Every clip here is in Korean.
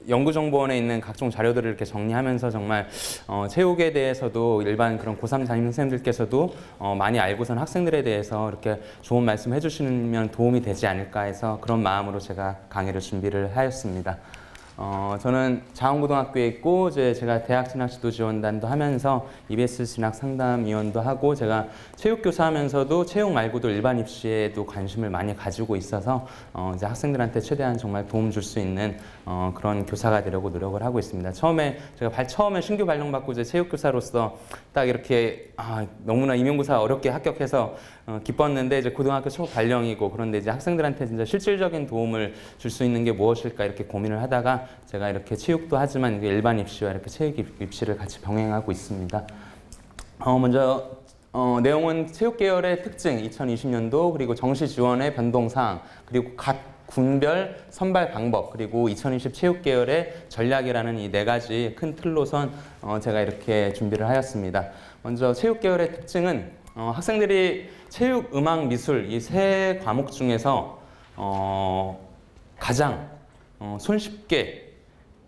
연구정보원에 있는 각종 자료들을 이렇게 정리하면서 정말 체육에 대해서도 일반 그런 고3 담임 선생님들께서도 많이 알고선 학생들에 대해서 이렇게 좋은 말씀 해주시면 도움이 되지 않을까 해서 그런 마음으로 제가 강의를 준비를 하였습니다. 저는 자원고등학교에 있고 제가 대학 진학 지도 지원단도 하면서 EBS 진학 상담위원도 하고 제가 체육교사 하면서도 체육 말고도 일반 입시에도 관심을 많이 가지고 있어서 이제 학생들한테 최대한 정말 도움 줄 수 있는 그런 교사가 되려고 노력을 하고 있습니다. 제가 처음에 신규 발령받고 이제 체육교사로서 딱 이렇게 너무나 임용고사 어렵게 합격해서 기뻤는데 이제 고등학교 첫 발령이고 그런데 이제 학생들한테 진짜 실질적인 도움을 줄 수 있는 게 무엇일까 이렇게 고민을 하다가 제가 이렇게 체육도 하지만 일반 입시와 이렇게 체육 입시를 같이 병행하고 있습니다. 먼저 내용은 체육 계열의 특징, 2020년도 그리고 정시 지원의 변동사항 그리고 각 군별 선발 방법 그리고 2020 체육 계열의 전략이라는 이 네 가지 큰 틀로선 제가 이렇게 준비를 하였습니다. 먼저 체육 계열의 특징은 학생들이 체육, 음악, 미술 이 세 과목 중에서 가장 손쉽게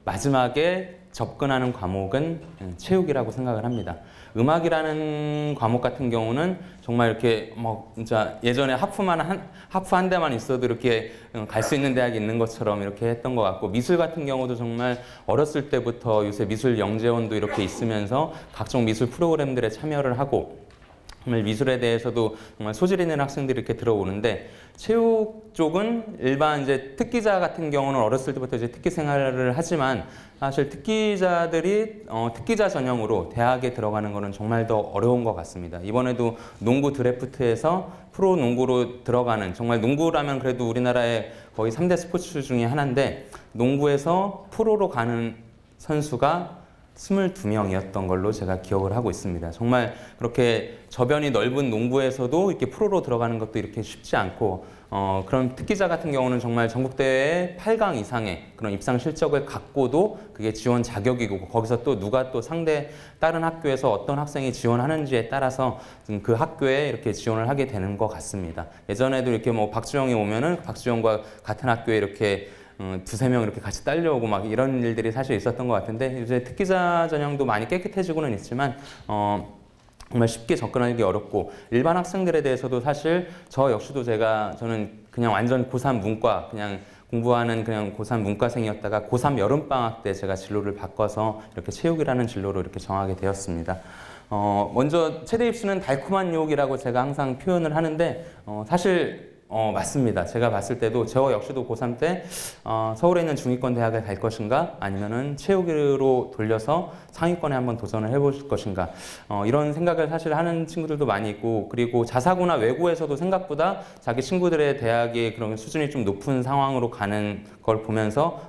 마지막에 접근하는 과목은 체육이라고 생각을 합니다. 음악이라는 과목 같은 경우는 정말 이렇게 진짜 예전에 하프 한 대만 있어도 이렇게 갈 수 있는 대학이 있는 것처럼 이렇게 했던 것 같고 미술 같은 경우도 정말 어렸을 때부터 요새 미술 영재원도 이렇게 있으면서 각종 미술 프로그램들에 참여를 하고 정말 미술에 대해서도 정말 소질 있는 학생들이 이렇게 들어오는데 체육 쪽은 일반 이제 특기자 같은 경우는 어렸을 때부터 이제 특기 생활을 하지만 사실 특기자들이 특기자 전형으로 대학에 들어가는 거는 정말 더 어려운 것 같습니다. 이번에도 농구 드래프트에서 프로 농구로 들어가는 정말 농구라면 그래도 우리나라의 거의 3대 스포츠 중에 하나인데 농구에서 프로로 가는 선수가 22명이었던 걸로 제가 기억을 하고 있습니다. 정말 그렇게 저변이 넓은 농구에서도 이렇게 프로로 들어가는 것도 이렇게 쉽지 않고 그런 특기자 같은 경우는 정말 전국대회 8강 이상의 그런 입상 실적을 갖고도 그게 지원 자격이고 거기서 또 누가 또 다른 학교에서 어떤 학생이 지원하는지에 따라서 그 학교에 이렇게 지원을 하게 되는 것 같습니다. 예전에도 이렇게 박주영이 오면은 박주영과 같은 학교에 이렇게 두세 명 이렇게 같이 딸려오고 막 이런 일들이 사실 있었던 것 같은데 요새 특기자 전형도 많이 깨끗해지고는 있지만 정말 쉽게 접근하기 어렵고 일반 학생들에 대해서도 사실 저 역시도 저는 그냥 완전 고3 문과 그냥 공부하는 그냥 고3 문과생이었다가 고3 여름방학 때 제가 진로를 바꿔서 이렇게 체육이라는 진로로 이렇게 정하게 되었습니다. 먼저 체대 입시는 달콤한 유혹이라고 제가 항상 표현을 하는데 사실 맞습니다. 제가 봤을 때도 저 역시도 고3 때 서울에 있는 중위권 대학에 갈 것인가 아니면은 체육으로 돌려서 상위권에 한번 도전을 해볼 것인가 이런 생각을 사실 하는 친구들도 많이 있고 그리고 자사고나 외고에서도 생각보다 자기 친구들의 대학의 그런 수준이 좀 높은 상황으로 가는 걸 보면서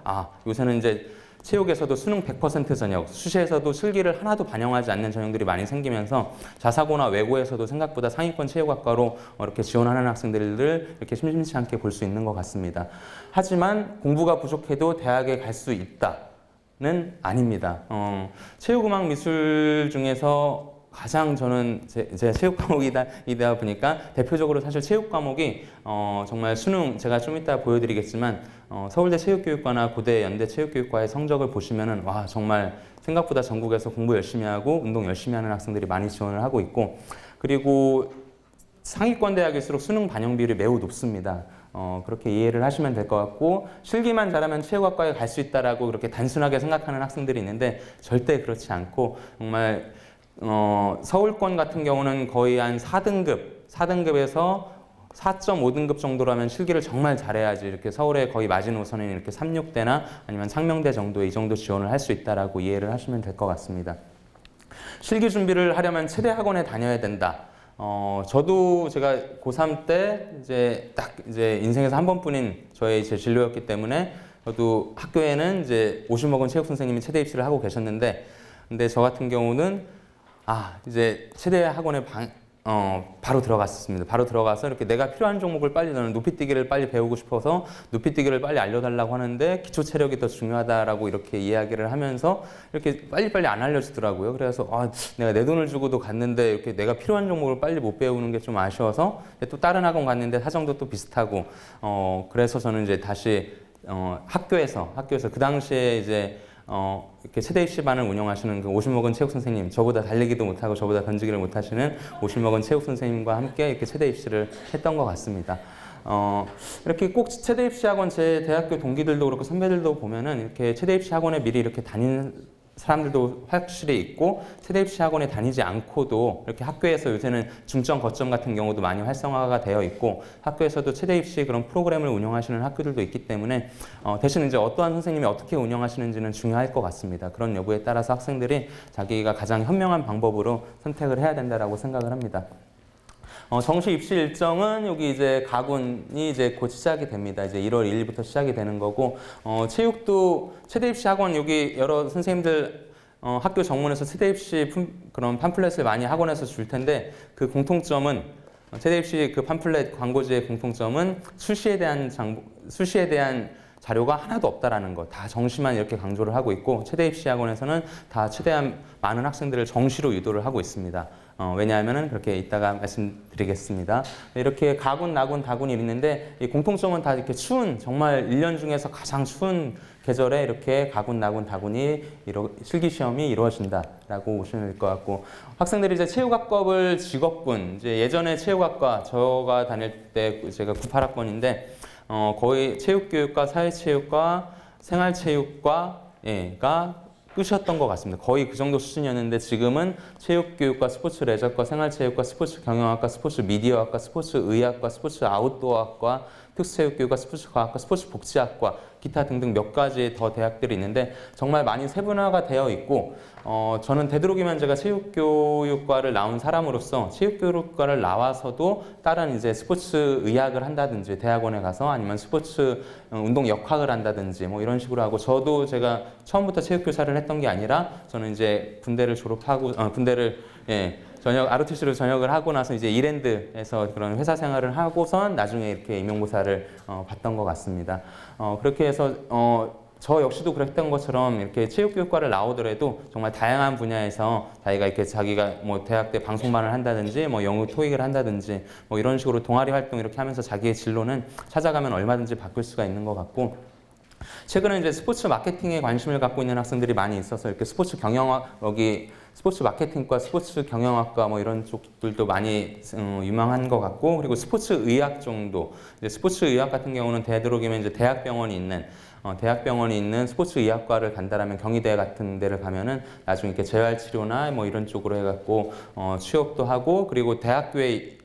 요새는 이제 체육에서도 수능 100% 전형, 수시에서도 실기를 하나도 반영하지 않는 전형들이 많이 생기면서 자사고나 외고에서도 생각보다 상위권 체육학과로 이렇게 지원하는 학생들을 이렇게 심심치 않게 볼 수 있는 것 같습니다. 하지만 공부가 부족해도 대학에 갈 수 있다는 아닙니다. 체육음악 미술 중에서 가장 저는 제 체육 과목이다 보니까 대표적으로 사실 체육 과목이 정말 수능 제가 좀 이따 보여드리겠지만 서울대 체육교육과나 고대 연대 체육교육과의 성적을 보시면은 와 정말 생각보다 전국에서 공부 열심히 하고 운동 열심히 하는 학생들이 많이 지원을 하고 있고 그리고 상위권 대학일수록 수능 반영 비율이 매우 높습니다. 그렇게 이해를 하시면 될 것 같고 실기만 잘하면 체육학과에 갈 수 있다라고 그렇게 단순하게 생각하는 학생들이 있는데 절대 그렇지 않고 정말 서울권 같은 경우는 거의 한 4등급에서 4.5등급 정도라면 실기를 정말 잘해야지 이렇게 서울의 거의 마지노선인 이렇게 삼육대나 아니면 상명대 정도의 이 정도 지원을 할 수 있다라고 이해를 하시면 될 것 같습니다. 실기 준비를 하려면 체대 학원에 다녀야 된다. 저도 제가 고3 때 이제 인생에서 한 번뿐인 저의 제 진로였기 때문에 저도 학교에는 이제 50먹은 체육 선생님이 체대 입시를 하고 계셨는데 근데 저 같은 경우는 이제 체대 학원에 바로 들어갔습니다. 바로 들어가서 이렇게 내가 필요한 종목을 저는 높이뛰기를 빨리 배우고 싶어서 높이뛰기를 빨리 알려달라고 하는데 기초 체력이 더 중요하다라고 이렇게 이야기를 하면서 이렇게 빨리빨리 안 알려주더라고요. 그래서 내가 내 돈을 주고도 갔는데 이렇게 내가 필요한 종목을 빨리 못 배우는 게 좀 아쉬워서 또 다른 학원 갔는데 사정도 또 비슷하고 그래서 저는 이제 다시 학교에서 그 당시에 이제 이렇게 세대 입시반을 운영하시는 그 50 먹은 체육 선생님, 저보다 달리기도 못하고 저보다 던지기를 못하시는 50 먹은 체육 선생님과 함께 이렇게 세대 입시를 했던 것 같습니다. 이렇게 꼭 체대 입시 학원 제 대학교 동기들도 그렇고 선배들도 보면은 이렇게 체대 입시 학원에 미리 이렇게 다닌 사람들도 확실히 있고 세대 입시 학원에 다니지 않고도 이렇게 학교에서 요새는 중점 거점 같은 경우도 많이 활성화가 되어 있고 학교에서도 체대 입시 그런 프로그램을 운영하시는 학교들도 있기 때문에 대신 이제 어떠한 선생님이 어떻게 운영하시는지는 중요할 것 같습니다. 그런 여부에 따라서 학생들이 자기가 가장 현명한 방법으로 선택을 해야 된다라고 생각을 합니다. 정시 입시 일정은 여기 이제 가군이 이제 곧 시작이 됩니다. 이제 1월 1일부터 시작이 되는 거고, 체육도 체대 입시 학원 여기 여러 선생님들 학교 정문에서 체대 입시 그런 팜플렛을 많이 학원에서 줄 텐데 그 공통점은 체대 입시 그 팜플렛 광고지의 공통점은 수시에 대한 자료가 하나도 없다라는 거, 다 정시만 이렇게 강조를 하고 있고 체대 입시 학원에서는 다 최대한 많은 학생들을 정시로 유도를 하고 있습니다. 왜냐하면은 그렇게 이따가 말씀드리겠습니다. 이렇게 가군, 나군, 다군이 있는데 이 공통점은 다 이렇게 추운 정말 1년 중에서 가장 추운 계절에 이렇게 가군, 나군, 다군이 실기 시험이 이루어진다라고 보시면 될 것 같고 학생들이 이제 체육학과를 직업군 이제 예전에 체육학과 저가 다닐 때 제가 98학번인데 거의 체육교육과, 사회체육과, 생활체육과가 끝이었던 것 같습니다. 거의 그 정도 수준이었는데 지금은 체육교육과, 스포츠 레저과, 생활체육과, 스포츠 경영학과, 스포츠 미디어학과, 스포츠 의학과, 스포츠 아웃도어학과, 특수체육교육과, 스포츠과학과, 스포츠 복지학과, 기타 등등 몇 가지 더 대학들이 있는데 정말 많이 세분화가 되어 있고 저는 되도록이면 제가 체육교육과를 나온 사람으로서 체육교육과를 나와서도 다른 이제 스포츠 의학을 한다든지 대학원에 가서 아니면 스포츠 운동 역학을 한다든지 뭐 이런 식으로 하고 저도 제가 처음부터 체육교사를 했던 게 아니라 저는 이제 군대를 졸업하고 ROTC로 전역을 하고 나서 이제 이랜드에서 그런 회사 생활을 하고선 나중에 이렇게 임용고사를 봤던 것 같습니다. 그렇게 해서 저 역시도 그랬던 것처럼 이렇게 체육교육과를 나오더라도 정말 다양한 분야에서 자기가 뭐 대학 때 방송반을 한다든지 뭐 영어 토익을 한다든지 뭐 이런 식으로 동아리 활동 이렇게 하면서 자기의 진로는 찾아가면 얼마든지 바꿀 수가 있는 것 같고 최근에 이제 스포츠 마케팅에 관심을 갖고 있는 학생들이 많이 있어서 이렇게 스포츠 경영학 여기 스포츠 마케팅과 스포츠 경영학과 뭐 이런 쪽들도 많이 유망한 것 같고 그리고 스포츠 의학 정도 이제 스포츠 의학 같은 경우는 되도록이면 이제 대학병원이 있는 스포츠 의학과를 간다라면 경희대 같은 데를 가면은 나중에 이렇게 재활치료나 뭐 이런 쪽으로 해갖고 취업도 하고 그리고 대학교에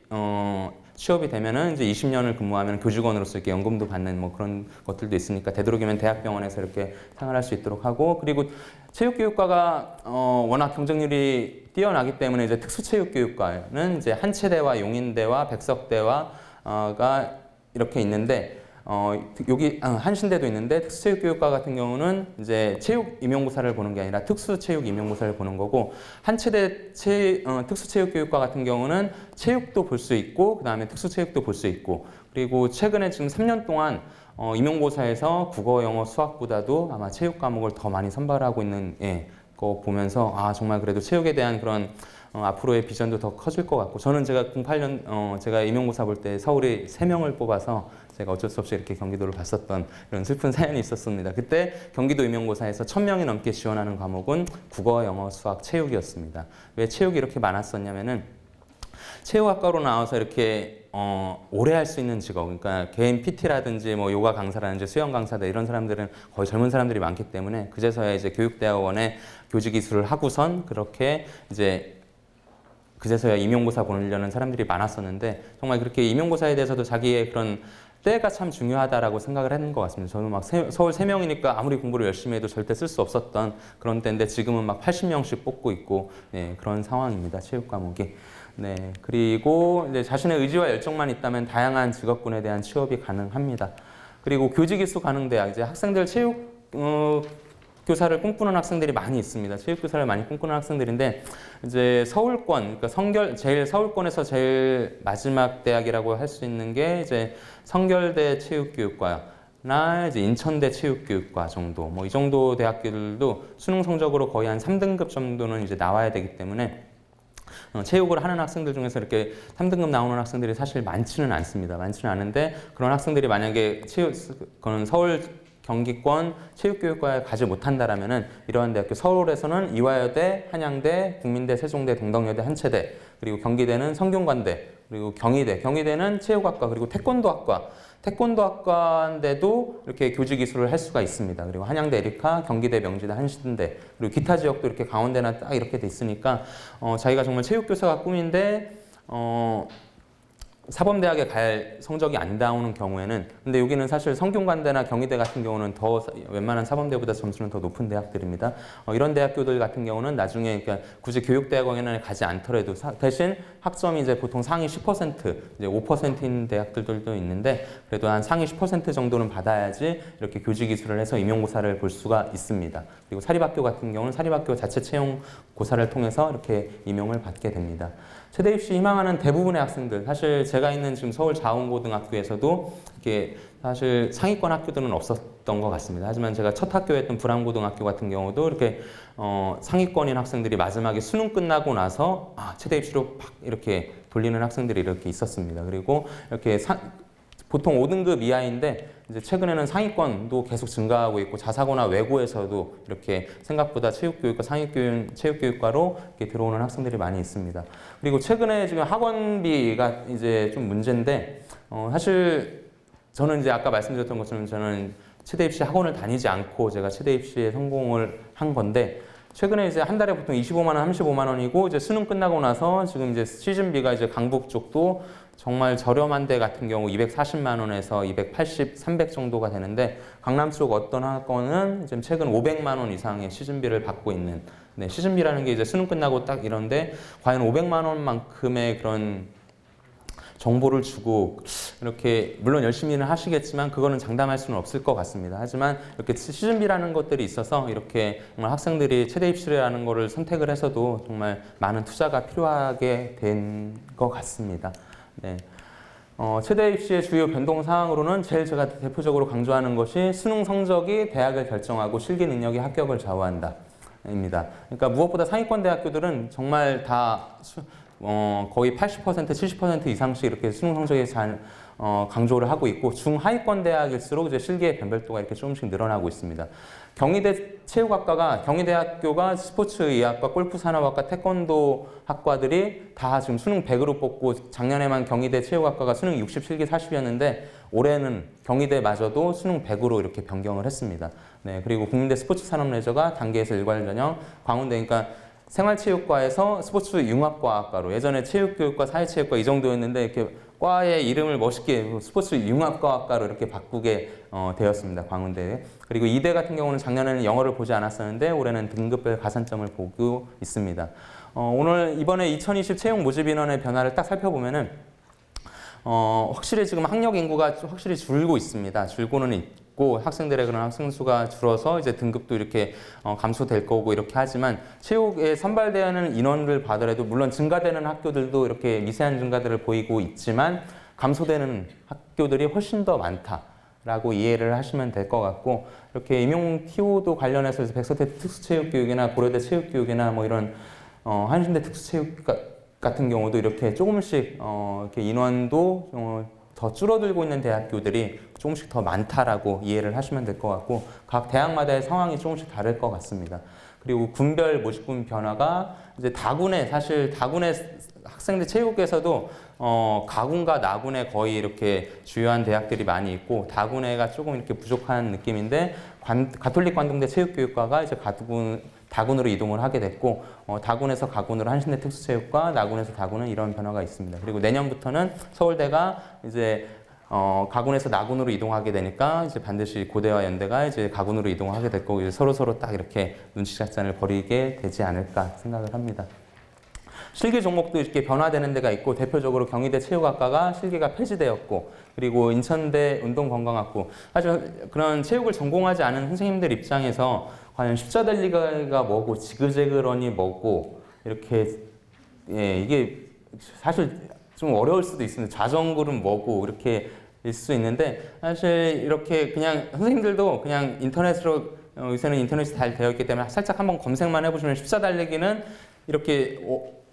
취업이 되면은 이제 20년을 근무하면 교직원으로서 이렇게 연금도 받는 뭐 그런 것들도 있으니까 되도록이면 대학병원에서 이렇게 생활할 수 있도록 하고 그리고 체육교육과가 워낙 경쟁률이 뛰어나기 때문에 이제 특수체육교육과는 이제 한체대와 용인대와 백석대와가 이렇게 있는데 여기 한신대도 있는데 특수체육교육과 같은 경우는 이제 체육 임용고사를 보는 게 아니라 특수체육 임용고사를 보는 거고 한체대 특수체육교육과 같은 경우는 체육도 볼 수 있고 그 다음에 특수체육도 볼 수 있고 그리고 최근에 지금 3년 동안 임용고사에서 국어, 영어, 수학보다도 아마 체육 과목을 더 많이 선발하고 있는 거 보면서 정말 그래도 체육에 대한 그런 앞으로의 비전도 더 커질 것 같고 저는 제가 08년 제가 임용고사 볼 때 서울이 3명을 뽑아서 제가 어쩔 수 없이 이렇게 경기도를 갔었던 이런 슬픈 사연이 있었습니다. 그때 경기도 임용고사에서 1000명이 넘게 지원하는 과목은 국어, 영어, 수학, 체육이었습니다. 왜 체육이 이렇게 많았었냐면은 체육학과로 나와서 이렇게 오래 할 수 있는 직업, 그러니까 개인 PT라든지 뭐 요가 강사라든지 수영 강사들 이런 사람들은 거의 젊은 사람들이 많기 때문에 그제서야 이제 교육대학원에 교직이수를 하고선 그렇게 이제 그제서야 임용고사 보려는 사람들이 많았었는데 정말 그렇게 임용고사에 대해서도 자기의 그런 때가 참 중요하다라고 생각을 했는 것 같습니다. 저는 막 서울 3명이니까 아무리 공부를 열심히 해도 절대 쓸 수 없었던 그런 때인데 지금은 막 80명씩 뽑고 있고 그런 상황입니다. 체육 과목이. 네, 그리고 이제 자신의 의지와 열정만 있다면 다양한 직업군에 대한 취업이 가능합니다. 그리고 교직 이수 가능 대학 이제 학생들 체육 교사를 꿈꾸는 학생들이 많이 있습니다. 체육교사를 많이 꿈꾸는 학생들인데 이제 서울권, 그러니까 서울권에서 제일 마지막 대학이라고 할 수 있는 게 이제 성결대 체육교육과나 이제 인천대 체육교육과 정도, 뭐 이 정도 대학들도 수능 성적으로 거의 한 3등급 정도는 이제 나와야 되기 때문에 체육을 하는 학생들 중에서 이렇게 3등급 나오는 학생들이 사실 많지는 않습니다. 많지는 않은데 그런 학생들이 만약에 그런 서울 경기권 체육교육과에 가지 못한다라면은 이러한 대학교 서울에서는 이화여대, 한양대, 국민대, 세종대, 동덕여대, 한체대, 그리고 경기대는 성균관대, 그리고 경희대는 체육학과, 그리고 태권도학과인데도 이렇게 교직 이수를 할 수가 있습니다. 그리고 한양대 에리카, 경기대 명지대, 한신대, 그리고 기타 지역도 이렇게 강원대나 딱 이렇게 돼 있으니까 자기가 정말 체육교사가 꿈인데 사범대학에 갈 성적이 안 나오는 경우에는, 근데 여기는 사실 성균관대나 경희대 같은 경우는 더 웬만한 사범대보다 점수는 더 높은 대학들입니다. 이런 대학교들 같은 경우는 나중에 그러니까 굳이 교육대학원에 가지 않더라도 대신 학점이 이제 보통 상위 10%, 이제 5%인 대학들도 있는데 그래도 한 상위 10% 정도는 받아야지 이렇게 교직 이수를 해서 임용고사를 볼 수가 있습니다. 그리고 사립학교 같은 경우는 사립학교 자체 채용 고사를 통해서 이렇게 임용을 받게 됩니다. 최대 입시 희망하는 대부분의 학생들, 사실 제가 있는 지금 서울 자원고등학교에서도 이렇게 사실 상위권 학교들은 없었던 것 같습니다. 하지만 제가 첫 학교였던 불암고등학교 같은 경우도 이렇게 상위권인 학생들이 마지막에 수능 끝나고 나서 최대 입시로 팍 이렇게 돌리는 학생들이 이렇게 있었습니다. 그리고 이렇게 보통 5등급 이하인데 이제 최근에는 상위권도 계속 증가하고 있고 자사고나 외고에서도 이렇게 생각보다 체육교육과 체육교육과로 이렇게 들어오는 학생들이 많이 있습니다. 그리고 최근에 지금 학원비가 이제 좀 문제인데 사실 저는 이제 아까 말씀드렸던 것처럼 저는 최대 입시 학원을 다니지 않고 제가 최대 입시에 성공을 한 건데 최근에 이제 한 달에 보통 25만 원, 35만 원이고 이제 수능 끝나고 나서 지금 이제 시즌비가 이제 강북 쪽도 정말 저렴한 데 같은 경우 240만 원에서 280, 300 정도가 되는데 강남 쪽 어떤 학원은 지금 최근 500만 원 이상의 시즌비를 받고 있는, 네, 시즌비라는 게 이제 수능 끝나고 딱 이런데 과연 500만 원만큼의 그런 정보를 주고 이렇게 물론 열심히는 하시겠지만 그거는 장담할 수는 없을 것 같습니다. 하지만 이렇게 시즌비라는 것들이 있어서 이렇게 정말 학생들이 최대 입시라는 거를 선택을 해서도 정말 많은 투자가 필요하게 된 것 같습니다. 네. 최대 입시의 주요 변동 사항으로는 제일 제가 대표적으로 강조하는 것이 수능 성적이 대학을 결정하고 실기 능력이 합격을 좌우한다. 입니다. 그러니까 무엇보다 상위권 대학교들은 정말 다 거의 80%, 70% 이상씩 이렇게 수능 성적에 잘 강조를 하고 있고 중하위권 대학일수록 이제 실기의 변별도가 이렇게 조금씩 늘어나고 있습니다. 경희대 체육학과가 경희대학교가 스포츠의학과, 골프산업학과, 태권도 학과들이 다 지금 수능 100으로 뽑고 작년에만 경희대 체육학과가 수능 67기 40이었는데 올해는 경희대마저도 수능 100으로 이렇게 변경을 했습니다. 네, 그리고 국민대 스포츠산업레저가 단계에서 일괄전형, 광운대 그러니까 생활체육과에서 스포츠융합과학과로 예전에 체육교육과 사회체육과 이 정도였는데 이렇게 과의 이름을 멋있게 스포츠융합과학과로 이렇게 바꾸게 되었습니다. 광운대에. 그리고 이대 같은 경우는 작년에는 영어를 보지 않았었는데 올해는 등급별 가산점을 보고 있습니다. 오늘 이번에 2020 채용 모집 인원의 변화를 딱 살펴보면은 확실히 지금 학력 인구가 확실히 줄고 있습니다. 줄고는 있고 학생들의 그런 학생 수가 줄어서 이제 등급도 이렇게 감소될 거고 이렇게 하지만 체육에 선발되는 인원을 봐더라도 물론 증가되는 학교들도 이렇게 미세한 증가들을 보이고 있지만 감소되는 학교들이 훨씬 더 많다라고 이해를 하시면 될 것 같고 이렇게 임용 TO도 관련해서 백서대 특수체육교육이나 고려대 체육교육이나 뭐 이런 한신대 특수체육 같은 경우도 이렇게 조금씩 이렇게 인원도 더 줄어들고 있는 대학교들이 조금씩 더 많다라고 이해를 하시면 될 것 같고 각 대학마다의 상황이 조금씩 다를 것 같습니다. 그리고 군별 모집군 변화가 이제 사실 다군의 학생들 체육에서도 가군과 나군에 거의 이렇게 주요한 대학들이 많이 있고 다군에가 조금 이렇게 부족한 느낌인데 가톨릭 관동대 체육교육과가 이제 다군으로 이동을 하게 됐고 다군에서 가군으로 한신대 특수체육과 나군에서 다군은 이런 변화가 있습니다. 그리고 내년부터는 서울대가 이제 가군에서 나군으로 이동하게 되니까 이제 반드시 고대와 연대가 이제 가군으로 이동하게 될 거고 이제 서로 딱 이렇게 눈치작전을 벌이게 되지 않을까 생각을 합니다. 실기 종목도 이렇게 변화되는 데가 있고 대표적으로 경희대 체육학과가 실기가 폐지되었고 그리고 인천대 운동건강학부 사실 그런 체육을 전공하지 않은 선생님들 입장에서 과연 십자 달리기가 뭐고 지그재그런이 뭐고 이렇게 이게 사실 좀 어려울 수도 있습니다. 자전거는 뭐고 이렇게 일 수 있는데 사실 이렇게 그냥 선생님들도 그냥 인터넷으로 요새는 인터넷이 잘 되어 있기 때문에 살짝 한번 검색만 해보시면 십자 달리기는 이렇게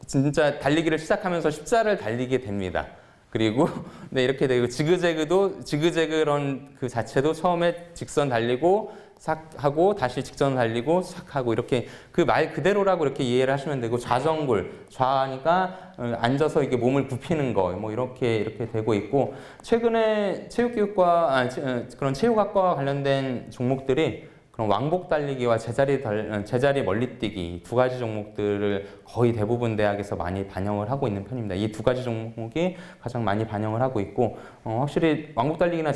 진짜 달리기를 시작하면서 십자를 달리게 됩니다. 그리고 네, 이렇게 되고 지그재그런 그 자체도 처음에 직선 달리고 싹 하고 다시 직선 달리고 싹 하고 이렇게 그 말 그대로라고 이렇게 이해를 하시면 되고 좌정굴 좌니까 앉아서 이게 몸을 굽히는 거 뭐 이렇게 되고 있고 최근에 체육교육과 그런 체육학과와 관련된 종목들이 그런 왕복 달리기와 제자리 멀리뛰기 두 가지 종목들을 거의 대부분 대학에서 많이 반영을 하고 있는 편입니다. 이 두 가지 종목이 가장 많이 반영을 하고 있고 확실히 왕복 달리기나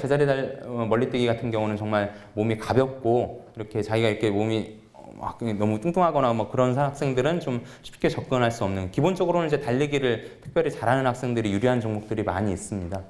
멀리뛰기 같은 경우는 정말 몸이 가볍고 이렇게 자기가 이렇게 몸이 막 너무 뚱뚱하거나 뭐 그런 학생들은 좀 쉽게 접근할 수 없는 기본적으로는 이제 달리기를 특별히 잘하는 학생들이 유리한 종목들이 많이 있습니다.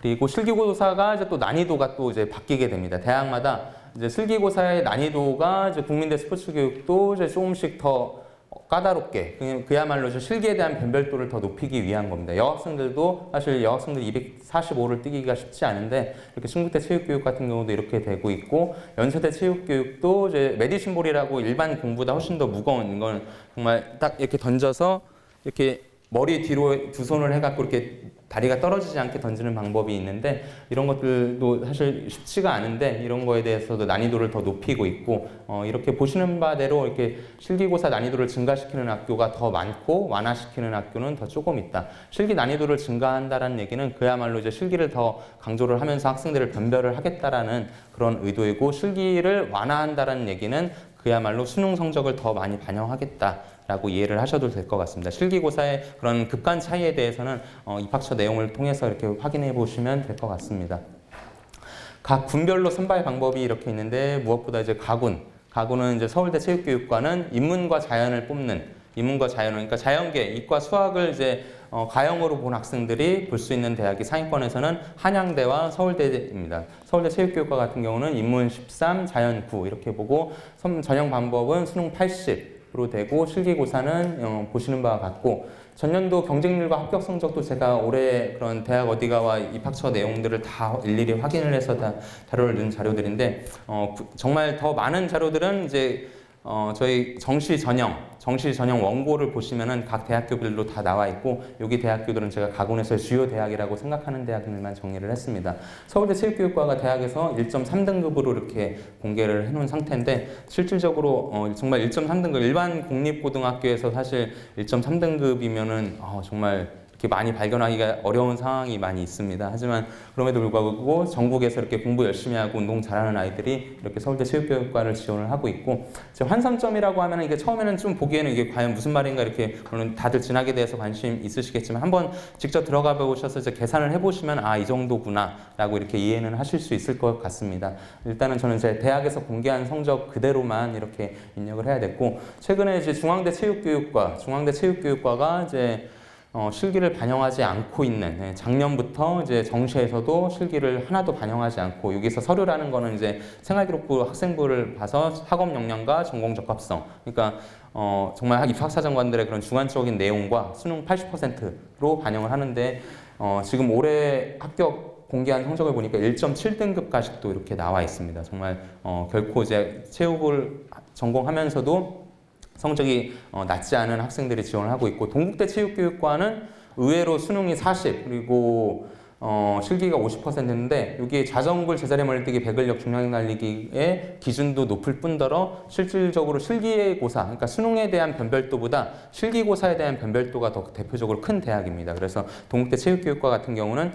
그리고 실기고사가 이제 또 난이도가 또 이제 바뀌게 됩니다. 대학마다 이제 실기고사의 난이도가 이제 국민대 스포츠 교육도 이제 조금씩 더 까다롭게 그야말로 실기에 대한 변별도를 더 높이기 위한 겁니다. 여학생들도 사실 여학생들 245를 뛰기가 쉽지 않은데 이렇게 충북대 체육교육 같은 경우도 이렇게 되고 있고 연세대 체육교육도 이제 메디신볼이라고 일반 공보다 훨씬 더 무거운 이건 정말 딱 이렇게 던져서 이렇게 머리 뒤로 두 손을 해갖고 이렇게 다리가 떨어지지 않게 던지는 방법이 있는데 이런 것들도 사실 쉽지가 않은데 이런 거에 대해서도 난이도를 더 높이고 있고 이렇게 보시는 바대로 이렇게 실기고사 난이도를 증가시키는 학교가 더 많고 완화시키는 학교는 더 조금 있다. 실기 난이도를 증가한다라는 얘기는 그야말로 이제 실기를 더 강조를 하면서 학생들을 변별을 하겠다라는 그런 의도이고 실기를 완화한다라는 얘기는 그야말로 수능 성적을 더 많이 반영하겠다라고 이해를 하셔도 될 것 같습니다. 실기고사의 그런 급간 차이에 대해서는 입학처 내용을 통해서 이렇게 확인해 보시면 될 것 같습니다. 각 군별로 선발 방법이 이렇게 있는데 무엇보다 이제 가군은 이제 서울대 체육교육과는 인문과 자연을 뽑는 그러니까 자연계, 이과, 수학을 이제 가형으로 본 학생들이 볼 수 있는 대학이 상위권에서는 한양대와 서울대입니다. 서울대 체육교육과 같은 경우는 인문 13, 자연 9 이렇게 보고 전형 방법은 수능 80으로 되고 실기고사는 보시는 바와 같고 전년도 경쟁률과 합격 성적도 제가 올해 그런 대학 어디가와 입학처 내용들을 다 일일이 확인을 해서 다 자료를 넣은 자료들인데 정말 더 많은 자료들은 이제 저희 정시 전형 원고를 보시면은 각 대학교별로 다 나와 있고 여기 대학교들은 제가 가군에서의 주요 대학이라고 생각하는 대학들만 정리를 했습니다. 서울대 체육교육과가 대학에서 1.3등급으로 이렇게 공개를 해놓은 상태인데 실질적으로 정말 1.3등급 일반 공립고등학교에서 사실 1.3등급이면은 정말 이렇게 많이 발견하기가 어려운 상황이 많이 있습니다. 하지만 그럼에도 불구하고 전국에서 이렇게 공부 열심히 하고 운동 잘하는 아이들이 이렇게 서울대 체육교육과를 지원을 하고 있고 환상점이라고 하면 이게 처음에는 좀 보기에는 이게 과연 무슨 말인가 이렇게 물론 다들 진학에 대해서 관심 있으시겠지만 한번 직접 들어가 보셔서 이제 계산을 해보시면 이 정도구나라고 이렇게 이해는 하실 수 있을 것 같습니다. 일단은 저는 제 대학에서 공개한 성적 그대로만 이렇게 입력을 해야 됐고 최근에 이제 중앙대 체육교육과가 이제 실기를 반영하지 않고 있는 작년부터 이제 정시에서도 실기를 하나도 반영하지 않고 여기서 서류라는 거는 이제 생활기록부 학생부를 봐서 학업 역량과 전공 적합성 그러니까 정말 입학사정관들의 그런 주관적인 내용과 수능 80%로 반영을 하는데 지금 올해 합격 공개한 성적을 보니까 1.7등급까지 또 이렇게 나와 있습니다. 정말 결코 이제 체육을 전공하면서도 성적이 낮지 않은 학생들이 지원을 하고 있고 동국대 체육교육과는 의외로 수능이 40 그리고 실기가 50%인데 여기에 자전굴, 제자리 멀리뛰기, 배근력, 중량 달리기의 기준도 높을 뿐더러 실질적으로 실기고사, 그러니까 수능에 대한 변별도보다 실기고사에 대한 변별도가 더 대표적으로 큰 대학입니다. 그래서 동국대 체육교육과 같은 경우는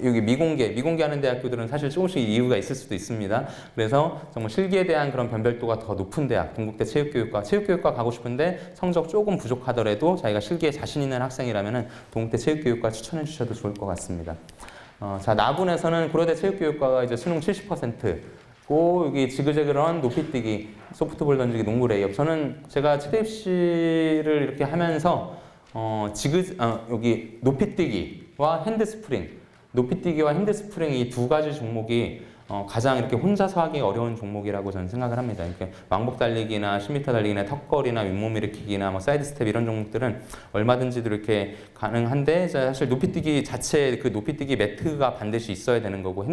여기 미공개하는 대학교들은 사실 조금씩 이유가 있을 수도 있습니다. 그래서 정말 실기에 대한 그런 변별도가 더 높은 대학, 동국대 체육교육과 가고 싶은데 성적 조금 부족하더라도 자기가 실기에 자신 있는 학생이라면 동국대 체육교육과 추천해 주셔도 좋을 것 같습니다. 나군에서는 고려대 체육교육과가 이제 수능 70%고 여기 지그재그런 높이뛰기, 소프트볼 던지기, 농구 레이업. 저는 제가 치대 입시를 이렇게 하면서 여기 높이뛰기와 핸드스프링 이 두 가지 종목이 가장 이렇게 혼자서 하기 어려운 종목이라고 저는 생각을 합니다. 이렇게 왕복 달리기나 10m 달리기나 턱걸이나 윗몸 일으키기나 뭐 사이드 스텝 이런 종목들은 얼마든지도 이렇게 가능한데 사실 높이뛰기 자체 그 높이뛰기 매트가 반드시 있어야 되는 거고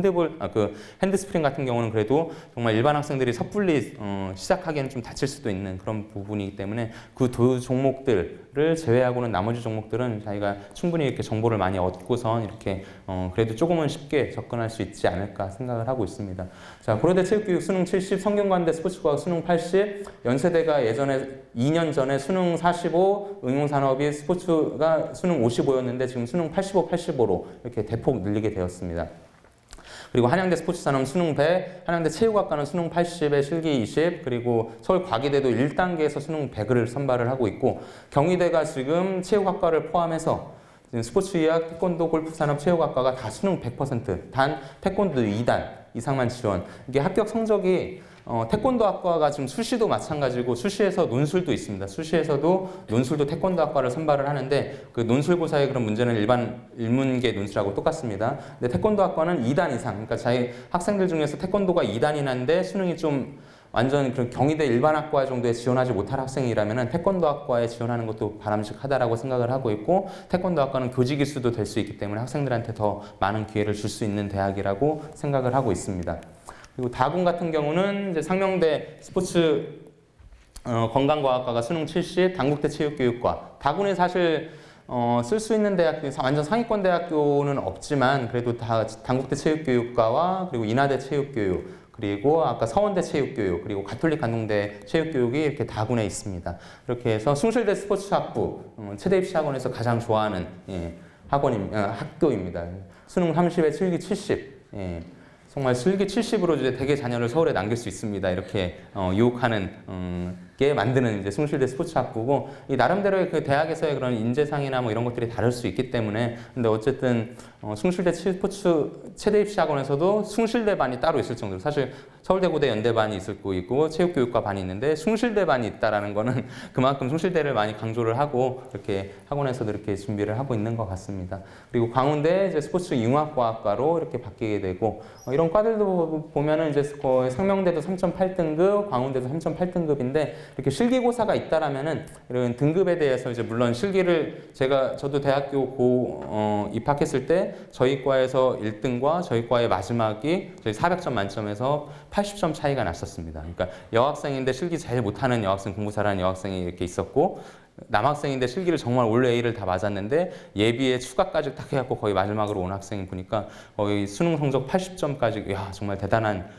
핸드스프링 같은 경우는 그래도 정말 일반 학생들이 섣불리 시작하기에는 좀 다칠 수도 있는 그런 부분이기 때문에 그 두 종목들 종목들을 제외하고는 나머지 종목들은 자기가 충분히 이렇게 정보를 많이 얻고선 이렇게 그래도 조금은 쉽게 접근할 수 있지 않을까 생각을 하고 있습니다. 자, 고려대 체육교육 수능 70, 성균관대 스포츠과학 수능 80, 연세대가 예전에 2년 전에 수능 45, 응용산업이 스포츠가 수능 55였는데 지금 수능 85, 85로 이렇게 대폭 늘리게 되었습니다. 그리고 한양대 스포츠산업 수능 100, 한양대 체육학과는 수능 80에 실기 20, 그리고 서울과기대도 1단계에서 수능 100을 선발을 하고 있고, 경희대가 지금 체육학과를 포함해서 스포츠의학, 태권도, 골프산업, 체육학과가 다 수능 100%, 단 태권도 2단 이상만 지원. 이게 합격 성적이 태권도 학과가 지금 수시도 마찬가지고 수시에서 논술도 있습니다. 수시에서도 논술도 태권도 학과를 선발을 하는데 그 논술고사의 그런 문제는 일반 일문계 논술하고 똑같습니다. 근데 태권도 학과는 2단 이상, 그러니까 자기 학생들 중에서 태권도가 2단이 난데 수능이 좀 완전 그런 경희대 일반학과 정도에 지원하지 못할 학생이라면 태권도 학과에 지원하는 것도 바람직하다라고 생각을 하고 있고, 태권도 학과는 교직 일수도 될 수 있기 때문에 학생들한테 더 많은 기회를 줄 수 있는 대학이라고 생각을 하고 있습니다. 그리고 다군 같은 경우는 이제 상명대 스포츠 건강과학과가 수능 70, 당국대 체육교육과. 다군에 사실 쓸 수 있는 대학, 완전 상위권 대학교는 없지만 그래도 다 당국대 체육교육과와 그리고 인하대 체육교육, 그리고 아까 서원대 체육교육, 그리고 가톨릭 간동대 체육교육이 이렇게 다군에 있습니다. 이렇게 해서 숭실대 스포츠학부, 체대 입시 학원에서 가장 좋아하는 학교입니다. 수능 30에 실기 70. 정말 실기 70으로 이제 대개 자녀를 서울에 남길 수 있습니다. 이렇게 유혹하는 게 만드는 이제 숭실대 스포츠학부고, 이 나름대로의 그 대학에서의 그런 인재상이나 뭐 이런 것들이 다를 수 있기 때문에, 근데 어쨌든 숭실대 스포츠 체대 입시 학원에서도 숭실대 반이 따로 있을 정도로, 사실 서울대, 고대, 연대 반이 있고 체육교육과 반이 있는데 숭실대 반이 있다라는 거는 그만큼 숭실대를 많이 강조를 하고 이렇게 학원에서도 이렇게 준비를 하고 있는 것 같습니다. 그리고 광운대 이제 스포츠 융합과학과로 이렇게 바뀌게 되고, 이런 과들도 보면은 이제 거의 상명대도 3.8등급, 광운대도 3.8등급인데 이렇게 실기고사가 있다라면은 이런 등급에 대해서 이제 물론 실기를 저도 대학교 입학했을 때 저희 과에서 1등과 저희 과의 마지막이 저희 400점 만점에서 80점 차이가 났었습니다. 그러니까 여학생인데 실기 제일 못하는 여학생, 공부 잘하는 여학생이 이렇게 있었고, 남학생인데 실기를 정말 올 A를 다 맞았는데 예비에 추가까지 딱 해갖고 거의 마지막으로 온 학생이 보니까 거의 수능 성적 80점까지, 야 정말 대단한,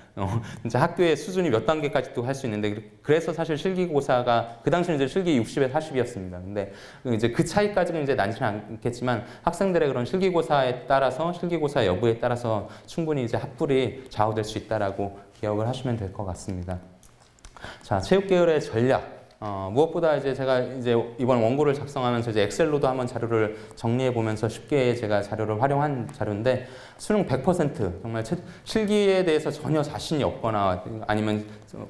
진짜 학교의 수준이 몇 단계까지도 할 수 있는데, 그래서 사실 실기고사가 그 당시는 이제 실기 60에 40이었습니다. 근데 이제 그 차이까지는 이제 많지는 않겠지만 학생들의 그런 실기고사에 따라서, 실기고사 여부에 따라서 충분히 이제 학불이 좌우될 수 있다라고 기억을 하시면 될 것 같습니다. 자, 체육계열의 전략. 무엇보다 이제 제가 이제 이번 원고를 작성하면서 이제 엑셀로도 한번 자료를 정리해 보면서 쉽게 제가 자료를 활용한 자료인데, 수능 100% 정말 실기에 대해서 전혀 자신이 없거나 아니면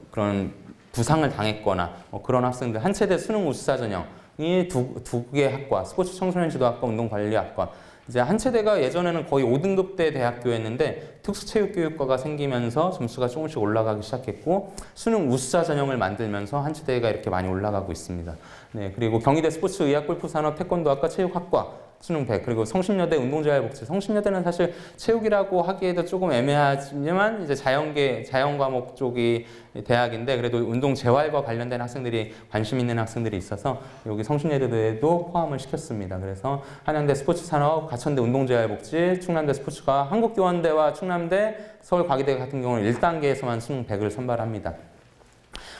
그런 부상을 당했거나 그런 학생들, 한 체대 수능 우수사 전형이 두 개의 학과, 스포츠 청소년 지도학과, 운동관리학과. 이제 한 체대가 예전에는 거의 5등급대 대학교였는데 특수체육교육과가 생기면서 점수가 조금씩 올라가기 시작했고, 수능 우수자 전형을 만들면서 한 체대가 이렇게 많이 올라가고 있습니다. 네, 그리고 경희대 스포츠의학, 골프산업, 태권도학과, 체육학과 수능 100, 그리고 성신여대 운동재활복지. 성신여대는 사실 체육이라고 하기에도 조금 애매하지만 이제 자연 과목 쪽이 대학인데, 그래도 운동재활과 관련된 학생들이 관심 있는 학생들이 있어서 여기 성신여대도 포함을 시켰습니다. 그래서 한양대 스포츠산업, 가천대 운동재활복지, 충남대 스포츠과, 한국교원대와 충남대, 서울과기대 같은 경우는 1단계에서만 수능 100을 선발합니다.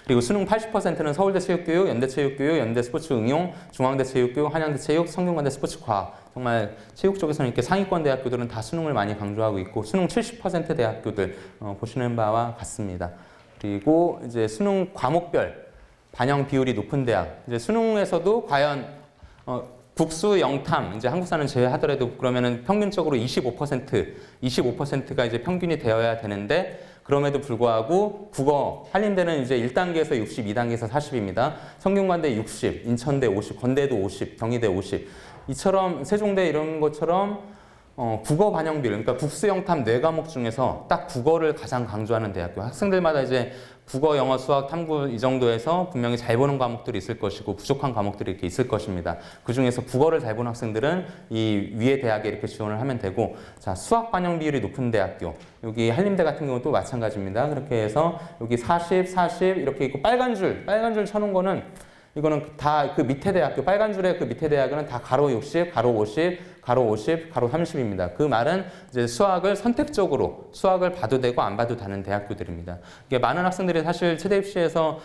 그리고 수능 80%는 서울대 체육교육, 연대 체육교육, 연대 스포츠 응용, 중앙대 체육교육, 한양대 체육, 성균관대 스포츠과학. 정말 체육 쪽에서는 이렇게 상위권 대학교들은 다 수능을 많이 강조하고 있고, 수능 70% 대학교들 보시는 바와 같습니다. 그리고 이제 수능 과목별 반영 비율이 높은 대학. 이제 수능에서도 과연 국수, 영탐, 이제 한국사는 제외하더라도 그러면은 평균적으로 25%가 이제 평균이 되어야 되는데, 그럼에도 불구하고 국어, 한림대는 이제 1단계에서 60, 2단계에서 40입니다. 성균관대 60, 인천대 50, 건대도 50, 경희대 50. 이처럼 세종대 이런 것처럼 국어 반영 비율, 그러니까 국수, 영탐 4과목 중에서 딱 국어를 가장 강조하는 대학교. 학생들마다 이제 국어, 영어, 수학, 탐구 이 정도에서 분명히 잘 보는 과목들이 있을 것이고 부족한 과목들이 이렇게 있을 것입니다. 그 중에서 국어를 잘 보는 학생들은 이 위의 대학에 이렇게 지원을 하면 되고, 자, 수학 반영 비율이 높은 대학교. 여기 한림대 같은 경우도 마찬가지입니다. 그렇게 해서 여기 40, 40 이렇게 있고, 빨간 줄 쳐놓은 거는 이거는 다 그 밑에 대학교, 빨간 줄의 그 밑에 대학은 다 가로 60, 가로 50, 가로 50, 가로 30입니다. 그 말은 이제 수학을 선택적으로 수학을 봐도 되고 안 봐도 되는 대학교들입니다. 이게 많은 학생들이 사실 체대 입시에서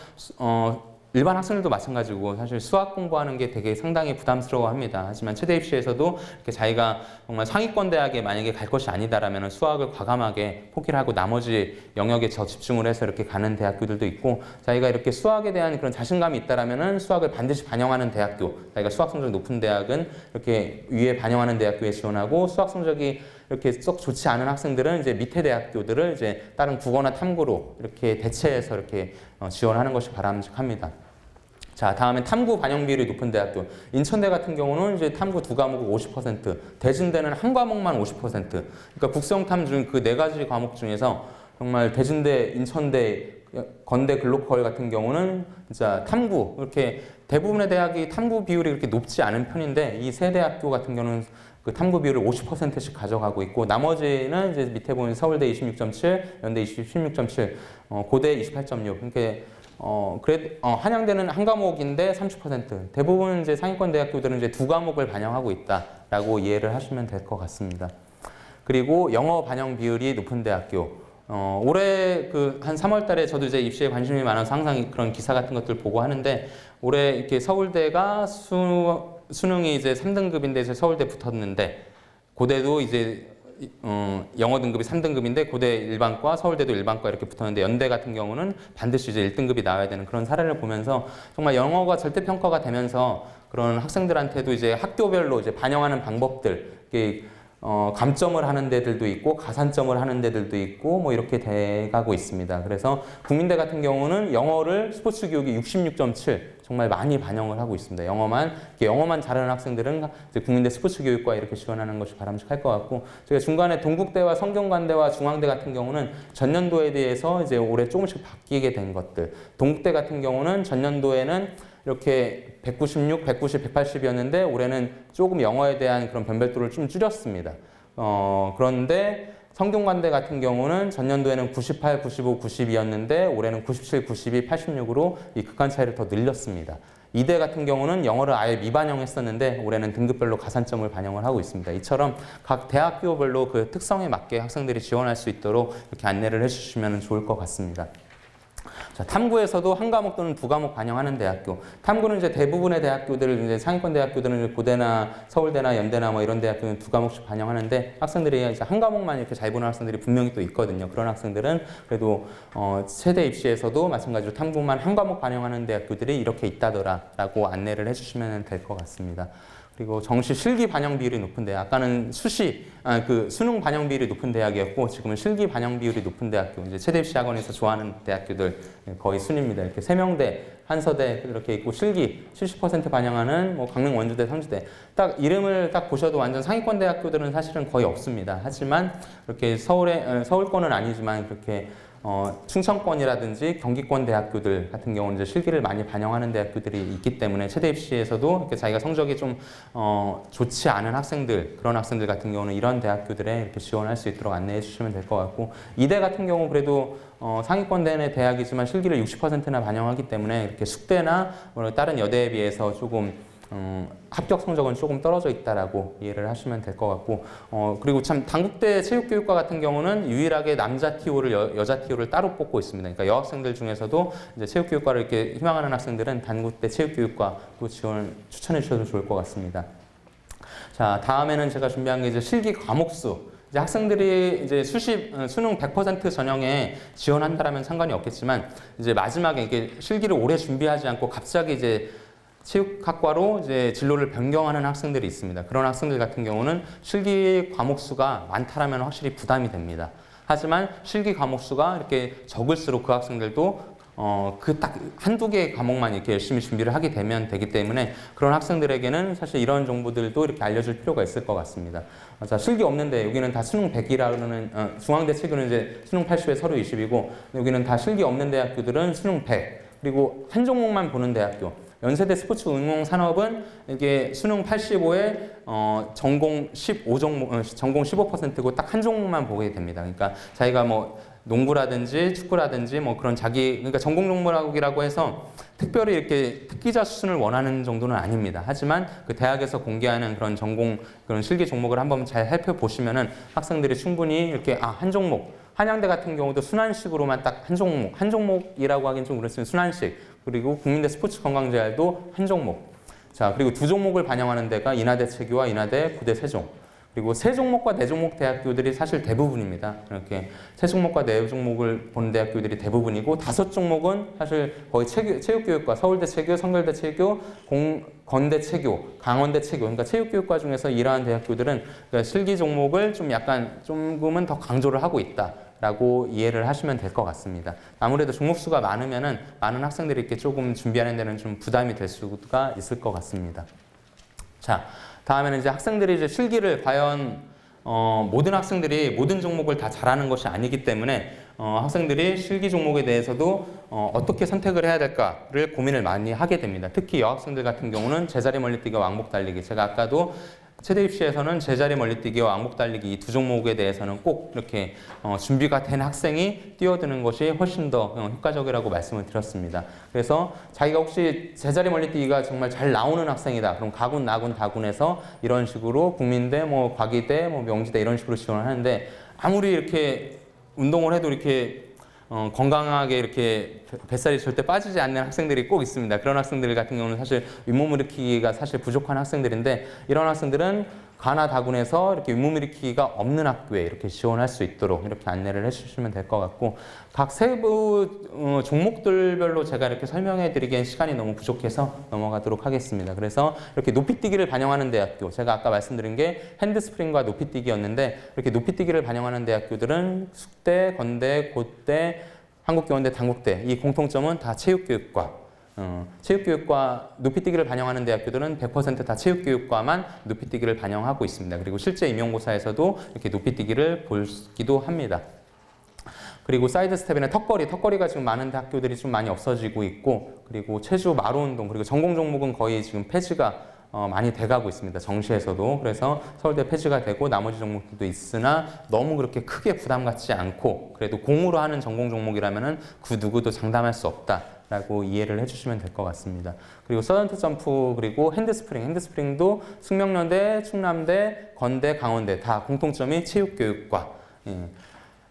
일반 학생들도 마찬가지고 사실 수학 공부하는 게 되게 상당히 부담스러워합니다. 하지만 체대 입시에서도 이렇게 자기가 정말 상위권 대학에 만약에 갈 것이 아니다라면 수학을 과감하게 포기를 하고 나머지 영역에 더 집중을 해서 이렇게 가는 대학교들도 있고, 자기가 이렇게 수학에 대한 그런 자신감이 있다라면은 수학을 반드시 반영하는 대학교, 자기가 수학 성적이 높은 대학은 이렇게 위에 반영하는 대학교에 지원하고, 수학 성적이 이렇게 썩 좋지 않은 학생들은 이제 밑에 대학교들을 이제 다른 국어나 탐구로 이렇게 대체해서 이렇게 지원하는 것이 바람직합니다. 자, 다음에 탐구 반영 비율이 높은 대학교. 인천대 같은 경우는 이제 탐구 두 과목 50%, 대진대는 한 과목만 50%. 그러니까 국성탐 중 그 네 가지 과목 중에서 정말 대진대, 인천대, 건대 글로컬 같은 경우는 진짜 탐구, 이렇게 대부분의 대학이 탐구 비율이 그렇게 높지 않은 편인데, 이 세 대학교 같은 경우는 그 탐구 비율을 50%씩 가져가고 있고, 나머지는 이제 밑에 보면 서울대 26.7, 연대 16.7, 고대 28.6. 그러니까 한양대는 한 과목인데 30%. 대부분 이제 상위권 대학교들은 이제 두 과목을 반영하고 있다라고 이해를 하시면 될 것 같습니다. 그리고 영어 반영 비율이 높은 대학교. 올해 그 한 3월 달에 저도 이제 입시에 관심이 많아서 항상 그런 기사 같은 것들 보고 하는데, 올해 이렇게 서울대가 수능이 이제 3등급인데 이제 서울대 붙었는데, 고대도 이제 영어 등급이 3등급인데 고대 일반과 서울대도 일반과 이렇게 붙었는데, 연대 같은 경우는 반드시 이제 1등급이 나와야 되는 그런 사례를 보면서 정말 영어가 절대평가가 되면서 그런 학생들한테도 이제 학교별로 이제 반영하는 방법들, 감점을 하는 데들도 있고 가산점을 하는 데들도 있고 뭐 이렇게 돼가고 있습니다. 그래서 국민대 같은 경우는 영어를 스포츠 교육이 66.7 정말 많이 반영을 하고 있습니다. 영어만 잘하는 학생들은 이제 국민대 스포츠 교육과 이렇게 지원하는 것이 바람직할 것 같고, 제가 중간에 동국대와 성균관대와 중앙대 같은 경우는 전년도에 대해서 이제 올해 조금씩 바뀌게 된 것들. 동국대 같은 경우는 전년도에는 이렇게 196, 190, 180이었는데 올해는 조금 영어에 대한 그런 변별도를 좀 줄였습니다. 그런데 성균관대 같은 경우는 전년도에는 98, 95, 90이었는데 올해는 97, 92, 86으로 이 극한 차이를 더 늘렸습니다. 이대 같은 경우는 영어를 아예 미반영했었는데 올해는 등급별로 가산점을 반영을 하고 있습니다. 이처럼 각 대학교별로 그 특성에 맞게 학생들이 지원할 수 있도록 이렇게 안내를 해주시면 좋을 것 같습니다. 자, 탐구에서도 한 과목 또는 두 과목 반영하는 대학교. 탐구는 이제 대부분의 대학교들, 이제 상위권 대학교들은 고대나 서울대나 연대나 뭐 이런 대학교는 두 과목씩 반영하는데, 학생들이 이제 한 과목만 이렇게 잘 보는 학생들이 분명히 또 있거든요. 그런 학생들은 그래도 세대 입시에서도 마찬가지로 탐구만 한 과목 반영하는 대학교들이 이렇게 있다더라라고 안내를 해주시면 될 것 같습니다. 그리고 정시 실기 반영 비율이 높은 대학. 아까는 수능 반영 비율이 높은 대학이었고, 지금은 실기 반영 비율이 높은 대학교. 이제 체대 입시 학원에서 좋아하는 대학교들 거의 순입니다. 이렇게 세명대, 한서대 이렇게 있고, 실기 70% 반영하는 뭐 강릉 원주대, 상주대. 딱 이름을 딱 보셔도 완전 상위권 대학교들은 사실은 거의 없습니다. 하지만 이렇게 서울권은 아니지만 그렇게 충청권이라든지 경기권 대학교들 같은 경우는 이제 실기를 많이 반영하는 대학교들이 있기 때문에 체대 입시에서도 이렇게 자기가 성적이 좀 좋지 않은 학생들, 그런 학생들 같은 경우는 이런 대학교들에 이렇게 지원할 수 있도록 안내해 주시면 될 것 같고, 이대 같은 경우 그래도 상위권 대 대학이지만 실기를 60%나 반영하기 때문에 이렇게 숙대나 다른 여대에 비해서 조금 합격 성적은 조금 떨어져 있다라고 이해를 하시면 될 것 같고, 그리고 참 단국대 체육교육과 같은 경우는 유일하게 남자 TO를 여자 TO를 따로 뽑고 있습니다. 그러니까 여학생들 중에서도 이제 체육교육과를 이렇게 희망하는 학생들은 단국대 체육교육과도 지원을 추천해 주셔도 좋을 것 같습니다. 자, 다음에는 제가 준비한 게 이제 실기 과목수. 이제 학생들이 이제 수능 100% 전형에 지원한다라면 상관이 없겠지만, 이제 마지막에 이게 실기를 오래 준비하지 않고 갑자기 이제 체육학과로 이제 진로를 변경하는 학생들이 있습니다. 그런 학생들 같은 경우는 실기 과목 수가 많다라면 확실히 부담이 됩니다. 하지만 실기 과목 수가 이렇게 적을수록 그 학생들도 그 딱 한두 개의 과목만 이렇게 열심히 준비를 하게 되기 때문에 그런 학생들에게는 사실 이런 정보들도 이렇게 알려줄 필요가 있을 것 같습니다. 자, 실기 없는데 여기는 다 수능 100이라는 중앙대 측은 이제 수능 80에 서류 20이고, 여기는 다 실기 없는 대학교들은 수능 100, 그리고 한 종목만 보는 대학교. 연세대 스포츠 응용 산업은 이게 수능 85에 전공 15 종목, 전공 15%고 딱 한 종목만 보게 됩니다. 그러니까 자기가 뭐 농구라든지 축구라든지 뭐 그런 그러니까 전공 종목이라고 해서 특별히 이렇게 특기자 수준을 원하는 정도는 아닙니다. 하지만 그 대학에서 공개하는 그런 전공 그런 실기 종목을 한번 잘 살펴보시면은 학생들이 충분히 이렇게 한 종목, 한양대 같은 경우도 순환식으로만 딱 한 종목이라고 하긴 좀 그렇지만 순환식, 그리고 국민대 스포츠 건강재활도 한 종목. 자, 그리고 두 종목을 반영하는 데가 인하대 체교와 인하대 구대 세종. 그리고 세 종목과 네 종목 대학교들이 사실 대부분입니다. 이렇게 세 종목과 네 종목을 보는 대학교들이 대부분이고, 다섯 종목은 사실 거의 체육교육과 서울대 체교, 성결대 체교, 건대 체교, 강원대 체교, 그러니까 체육교육과 중에서 이러한 대학교들은 그러니까 실기 종목을 좀 약간 조금은 더 강조를 하고 있다라고 이해를 하시면 될 것 같습니다. 아무래도 종목수가 많으면은 많은 학생들이 이렇게 조금 준비하는 데는 좀 부담이 될 수가 있을 것 같습니다. 자, 다음에는 이제 학생들이 이제 실기를 과연 모든 학생들이 모든 종목을 다 잘하는 것이 아니기 때문에 학생들이 실기 종목에 대해서도 어떻게 선택을 해야 될까를 고민을 많이 하게 됩니다. 특히 여학생들 같은 경우는 제자리 멀리뛰기와 왕복 달리기, 제가 아까도 체대 입시에서는 제자리 멀리뛰기와 왕복 달리기 이 두 종목에 대해서는 꼭 이렇게 준비가 된 학생이 뛰어드는 것이 훨씬 더 효과적이라고 말씀을 드렸습니다. 그래서 자기가 혹시 제자리 멀리뛰기가 정말 잘 나오는 학생이다, 그럼 가군, 나군, 다군에서 이런 식으로 국민대, 뭐 과기대, 뭐 명지대 이런 식으로 지원을 하는데, 아무리 이렇게 운동을 해도 이렇게 건강하게 이렇게 뱃살이 절대 빠지지 않는 학생들이 꼭 있습니다. 그런 학생들 같은 경우는 사실 윗몸 일으키기가 사실 부족한 학생들인데, 이런 학생들은 가나 다군에서 이렇게 윗몸 일으키기가 없는 학교에 이렇게 지원할 수 있도록 이렇게 안내를 해주시면 될 것 같고, 각 세부 종목들별로 제가 이렇게 설명해 드리기엔 시간이 너무 부족해서 넘어가도록 하겠습니다. 그래서 이렇게 높이뛰기를 반영하는 대학교, 제가 아까 말씀드린 게 핸드스프링과 높이뛰기였는데, 이렇게 높이뛰기를 반영하는 대학교들은 숙대, 건대, 고대, 한국교원대, 단국대, 이 공통점은 다 체육교육과, 체육교육과 높이뛰기를 반영하는 대학교들은 100% 다 체육교육과만 높이뛰기를 반영하고 있습니다. 그리고 실제 임용고사에서도 이렇게 높이뛰기를 보기도 합니다. 그리고 사이드 스텝이나 턱걸이가 지금 많은 학교들이 좀 많이 없어지고 있고, 그리고 체주, 마루 운동, 그리고 전공 종목은 거의 지금 폐지가 많이 돼가고 있습니다. 정시에서도. 그래서 서울대 폐지가 되고 나머지 종목들도 있으나 너무 그렇게 크게 부담 갖지 않고, 그래도 공으로 하는 전공 종목이라면은 그 누구도 장담할 수 없다라고 이해를 해주시면 될 것 같습니다. 그리고 서전트 점프, 그리고 핸드스프링도 숙명여대, 충남대, 건대, 강원대 다 공통점이 체육교육과.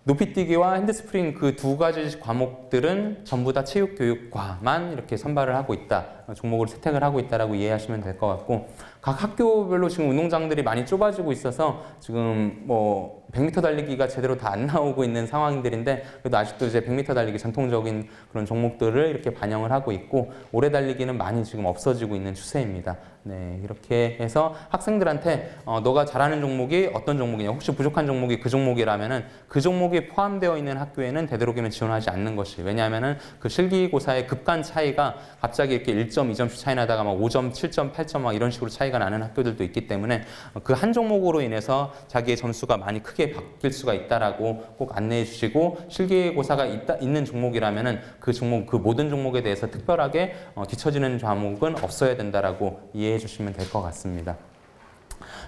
높이뛰기와 핸드스프링 그 두 가지 과목들은 전부 다 체육교육과만 이렇게 선발을 하고 있다, 종목을 채택을 하고 있다라고 이해하시면 될 것 같고, 각 학교별로 지금 운동장들이 많이 좁아지고 있어서 지금 뭐 100m 달리기가 제대로 다 안 나오고 있는 상황들인데, 그래도 아직도 이제 100m 달리기 전통적인 그런 종목들을 이렇게 반영을 하고 있고, 오래 달리기는 많이 지금 없어지고 있는 추세입니다. 네, 이렇게 해서 학생들한테 너가 잘하는 종목이 어떤 종목이냐, 혹시 부족한 종목이 그 종목이라면은 그 종목이 포함되어 있는 학교에는 되도록이면 지원하지 않는 것이, 왜냐하면은 그 실기고사의 급간 차이가 갑자기 이렇게 1점, 2점씩 차이 나다가 막 5점, 7점, 8점 막 이런 식으로 차이가 나는 학교들도 있기 때문에 그 한 종목으로 인해서 자기의 점수가 많이 크게 바뀔 수가 있다라고 꼭 안내해 주시고, 실기고사가 있는 종목이라면은 그 종목, 그 모든 종목에 대해서 특별하게 뒤처지는 과목은 없어야 된다라고 이해해 주시면 될 것 같습니다.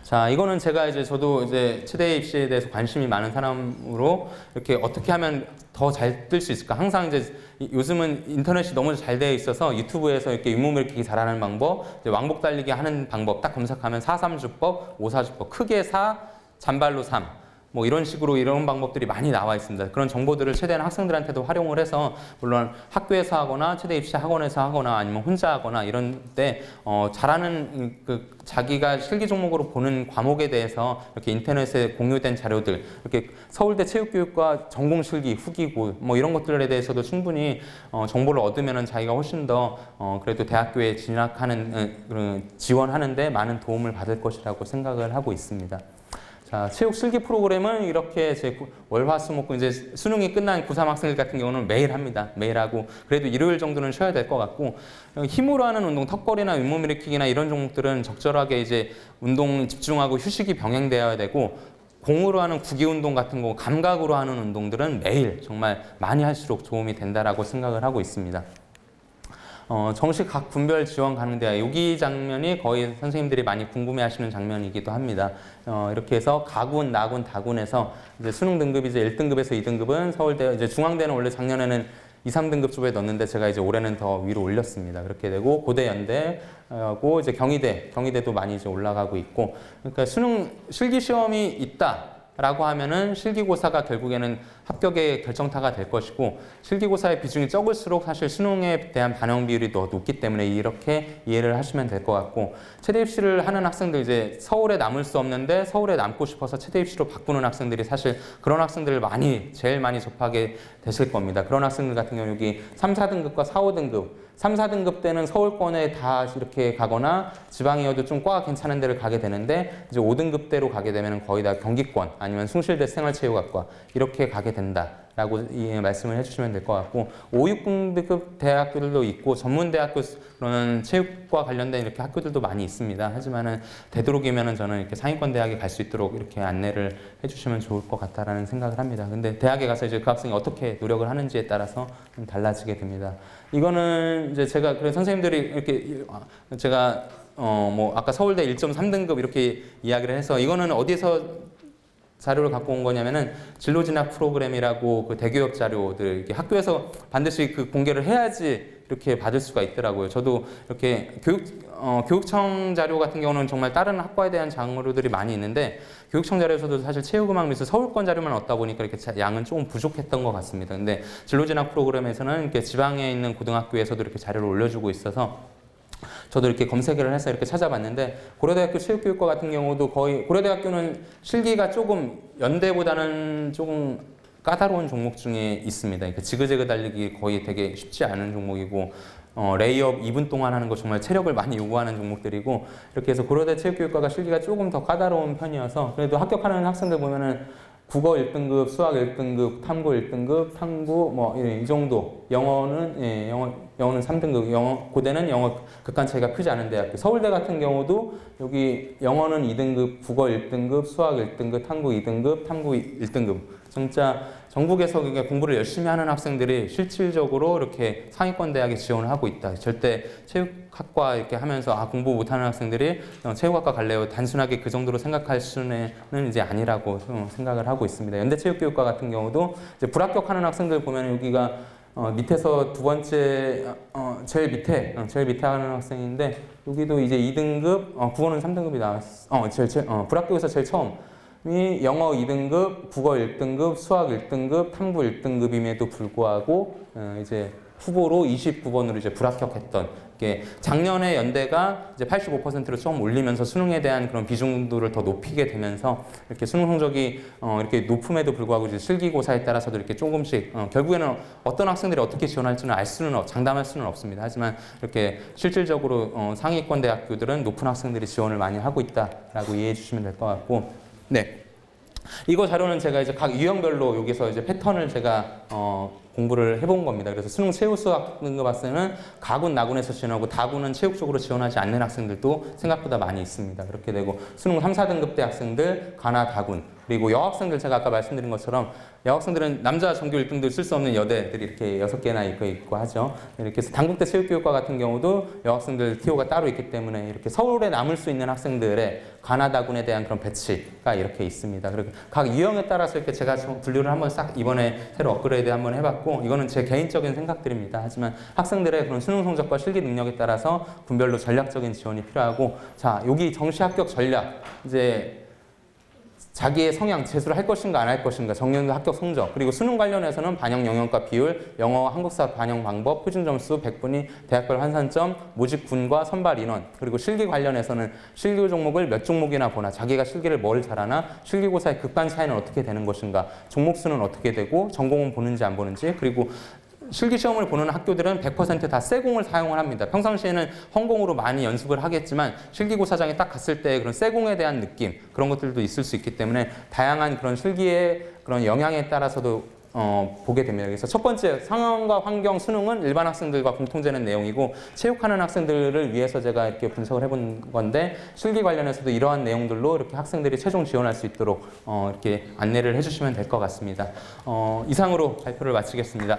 자, 이거는 제가 이제 저도 이제 체대 입시에 대해서 관심이 많은 사람으로 이렇게 어떻게 하면 더 잘 뜰 수 있을까? 항상 이제 요즘은 인터넷이 너무 잘 되어 있어서 유튜브에서 이렇게 윗몸 일으키기 잘하는 방법, 이제 왕복 달리기 하는 방법 딱 검색하면 4-3주법, 5-4주법, 크게 4, 잔발로 3. 뭐 이런 식으로 이런 방법들이 많이 나와 있습니다. 그런 정보들을 최대한 학생들한테도 활용을 해서, 물론 학교에서 하거나 체대 입시 학원에서 하거나 아니면 혼자 하거나 이런 때 잘하는 그 자기가 실기 종목으로 보는 과목에 대해서 이렇게 인터넷에 공유된 자료들, 이렇게 서울대 체육교육과 전공 실기 후기고 뭐 이런 것들에 대해서도 충분히 정보를 얻으면은 자기가 훨씬 더 그래도 대학교에 진학하는 지원하는데 많은 도움을 받을 것이라고 생각을 하고 있습니다. 자, 체육 실기 프로그램은 이렇게 제 월화수목 이제 수능이 끝난 고3 학생들 같은 경우는 매일 합니다. 매일 하고, 그래도 일요일 정도는 쉬어야 될 것 같고, 힘으로 하는 운동, 턱걸이나 윗몸 일으키기나 이런 종목들은 적절하게 이제 운동 집중하고 휴식이 병행되어야 되고, 공으로 하는 구기 운동 같은 거, 감각으로 하는 운동들은 매일 정말 많이 할수록 도움이 된다라고 생각을 하고 있습니다. 정시 각 분별 지원 가는 대학, 여기 장면이 거의 선생님들이 많이 궁금해하시는 장면이기도 합니다. 이렇게 해서 가군, 나군, 다군에서 이제 수능 등급이 이제 1등급에서 2등급은 서울대, 이제 중앙대는 원래 작년에는 2, 3등급 쪽에 넣었는데 제가 이제 올해는 더 위로 올렸습니다. 그렇게 되고 고대, 연대하고 이제 경희대도 많이 이제 올라가고 있고, 그러니까 수능 실기 시험이 있다라고 하면은 실기고사가 결국에는 합격의 결정타가 될 것이고, 실기고사의 비중이 적을수록 사실 수능에 대한 반영 비율이 더 높기 때문에 이렇게 이해를 하시면 될 것 같고, 체대 입시를 하는 학생들, 이제 서울에 남을 수 없는데 서울에 남고 싶어서 체대 입시로 바꾸는 학생들이 사실 그런 학생들을 제일 많이 접하게 되실 겁니다. 그런 학생들 같은 경우 여기 3, 4등급과 4, 5등급 3, 4등급 때는 서울권에 다 이렇게 가거나 지방이어도 좀 과가 괜찮은 데를 가게 되는데, 이제 5등급대로 가게 되면 거의 다 경기권 아니면 숭실대 생활체육학과 이렇게 가게 된다라고 말씀을 해주시면 될 것 같고, 5, 6등급 대학들도 있고 전문대학교 그런 체육과 관련된 이렇게 학교들도 많이 있습니다. 하지만은 되도록이면은 저는 이렇게 상위권 대학에 갈 수 있도록 이렇게 안내를 해주시면 좋을 것 같다라는 생각을 합니다. 근데 대학에 가서 이제 그 학생이 어떻게 노력을 하는지에 따라서 좀 달라지게 됩니다. 이거는 이제 제가 그래서 선생님들이 이렇게 제가 뭐 아까 서울대 1.3등급 이렇게 이야기를 해서, 이거는 어디서 자료를 갖고 온 거냐면은 진로 진학 프로그램이라고 그 대교육 자료들 이렇게 학교에서 반드시 그 공개를 해야지 이렇게 받을 수가 있더라고요. 저도 이렇게 교육청 자료 같은 경우는 정말 다른 학과에 대한 자료들이 많이 있는데, 교육청 자료에서도 사실 체육음악 미술 서울권 자료만 얻다 보니까 이렇게 양은 조금 부족했던 것 같습니다. 근데 진로 진학 프로그램에서는 이렇게 지방에 있는 고등학교에서도 이렇게 자료를 올려주고 있어서 저도 이렇게 검색을 해서 이렇게 찾아봤는데, 고려대학교 체육교육과 같은 경우도 거의, 고려대학교는 실기가 조금 연대보다는 조금 까다로운 종목 중에 있습니다. 그러니까 지그재그 달리기 거의 되게 쉽지 않은 종목이고, 레이업 2분 동안 하는 거 정말 체력을 많이 요구하는 종목들이고, 이렇게 해서 고려대 체육교육과가 실기가 조금 더 까다로운 편이어서, 그래도 합격하는 학생들 보면은 국어 1등급, 수학 1등급, 탐구 1등급, 탐구 뭐 이 정도, 영어는 영어는 3등급, 고대는 영어 극한 차이가 크지 않은 대학교. 서울대 같은 경우도 여기 영어는 2등급, 국어 1등급, 수학 1등급, 탐구 2등급, 탐구 1등급. 진짜 전국에서 공부를 열심히 하는 학생들이 실질적으로 이렇게 상위권 대학에 지원을 하고 있다. 절대 체육학과 이렇게 하면서 공부 못하는 학생들이 체육학과 갈래요, 단순하게 그 정도로 생각할 수는 이제 아니라고 생각을 하고 있습니다. 연대체육교육과 같은 경우도 이제 불합격하는 학생들 보면 여기가 밑에서 두 번째, 제일 밑에 하는 학생인데, 여기도 이제 2등급, 국어는 3등급이 나왔어. 불합격에서 제일 처음. 이 영어 2등급, 국어 1등급, 수학 1등급, 탐구 1등급임에도 불구하고 이제 후보로 29번으로 이제 불합격했던, 게 작년에 연대가 이제 85%로 좀 올리면서 수능에 대한 그런 비중도를 더 높이게 되면서 이렇게 수능 성적이 이렇게 높음에도 불구하고 이제 실기고사에 따라서도 이렇게 조금씩 결국에는 어떤 학생들이 어떻게 지원할지는 장담할 수는 없습니다. 하지만 이렇게 실질적으로 상위권 대학교들은 높은 학생들이 지원을 많이 하고 있다라고 이해해 주시면 될 것 같고, 네. 이거 자료는 제가 이제 각 유형별로 여기서 이제 패턴을 제가 공부를 해본 겁니다. 그래서 수능 체육 수학 등급 학생은 가군, 나군에서 지원하고, 다군은 체육 쪽으로 지원하지 않는 학생들도 생각보다 많이 있습니다. 그렇게 되고 수능 3, 4등급 대 학생들, 가나, 다군, 그리고 여학생들, 제가 아까 말씀드린 것처럼 여학생들은 남자 전교 1등도 쓸 수 없는 여대들이 이렇게 6개나 있고 하죠. 이렇게 해서 단국대 체육교육과 같은 경우도 여학생들 TO가 따로 있기 때문에 이렇게 서울에 남을 수 있는 학생들의 가나다군에 대한 그런 배치가 이렇게 있습니다. 그리고 각 유형에 따라서 이렇게 제가 분류를 한번 싹 이번에 새로 업그레이드 한번 해봤고, 이거는 제 개인적인 생각들입니다. 하지만 학생들의 그런 수능 성적과 실기 능력에 따라서 분별로 전략적인 지원이 필요하고, 자, 여기 정시 합격 전략, 이제 자기의 성향, 재수를 할 것인가 안 할 것인가, 정년도 합격 성적, 그리고 수능 관련해서는 반영 영역과 비율, 영어, 한국사 반영 방법, 표준 점수, 100분위, 대학별 환산점, 모집 군과 선발 인원, 그리고 실기 관련해서는 실기 종목을 몇 종목이나 보나, 자기가 실기를 뭘 잘하나, 실기고사의 극반 차이는 어떻게 되는 것인가, 종목 수는 어떻게 되고, 전공은 보는지 안 보는지, 그리고 실기시험을 보는 학교들은 100% 다 쇠공을 사용을 합니다. 평상시에는 헝공으로 많이 연습을 하겠지만 실기고사장에 딱 갔을 때 그런 쇠공에 대한 느낌, 그런 것들도 있을 수 있기 때문에 다양한 그런 실기의 그런 영향에 따라서도 보게 됩니다. 그래서 첫 번째, 상황과 환경 수능은 일반 학생들과 공통되는 내용이고, 체육하는 학생들을 위해서 제가 이렇게 분석을 해본 건데, 실기 관련해서도 이러한 내용들로 이렇게 학생들이 최종 지원할 수 있도록 이렇게 안내를 해주시면 될 것 같습니다. 이상으로 발표를 마치겠습니다.